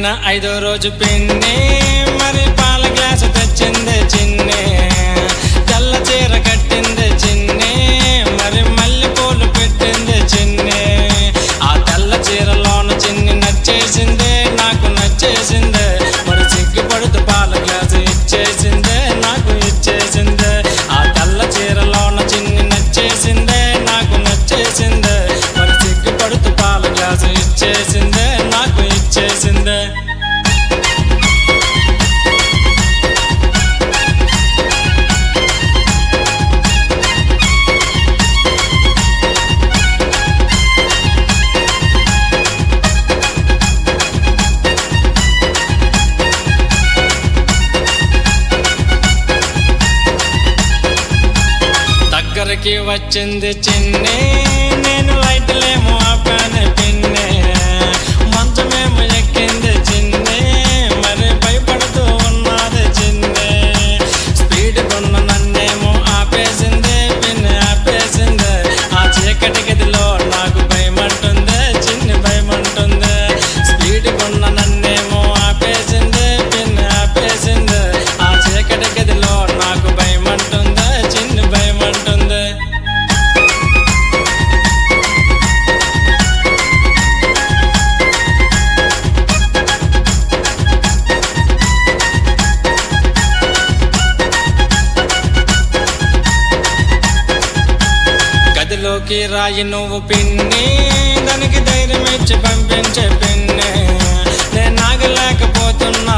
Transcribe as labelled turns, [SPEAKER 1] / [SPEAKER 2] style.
[SPEAKER 1] పెళ్ళైన 5వ రోజు పిన్ని మరి పాల గ్లాసు తెచ్చింది చిన్ని, తెల్ల చీర కట్టింది చిన్ని, మరి మల్లె పూలు పెట్టింది చిన్ని. ఆ తెల్ల చీరలోన చిన్ని నచ్చేసిందే, నాకు నచ్చేసిందే, మరి సిగ్గుపడుతూ పాల గ్లాసు ఇచ్చేసిందే, నాకు ఇచ్చేసిందే. ఆ తెల్ల చీరలోన చిన్ని నచ్చేసిందే, నాకు నచ్చేసిందే, మరి సిగ్గుపడుతూ పాల గ్లాసు ఇచ్చేసిందే, నాకు ఇచ్చేసిందే. దగ్గరికి వచ్చింది చిన్ని, నేను లైట్లేమో ఆపాను పిన్ని, మంచమేమో ఎక్కింది చిన్ని, మరి భయపడుతూ ఉన్నది చిన్ని. స్పీడ్ కొన్న నన్నేమో ఆపేసింది పిన్ని, ఆపేసింది. ఆ చీకటి గదిలో నాకు భయమంటుంది చిన్ని, భయమంటుంది. స్పీడ్ కొన్న నన్నేమో ఆపేసింది పిన్ని, ఆపేసింది. ఆ చీకటి గదిలో నాకు భయమంటుంది చిన్ని, భయమంటుంది. గదిలోకి రాయి నువ్వు పిన్ని, దానికి ధైర్యం ఇచ్చి పంపించే పిన్ని, నేను ఆగలేకపోతున్నా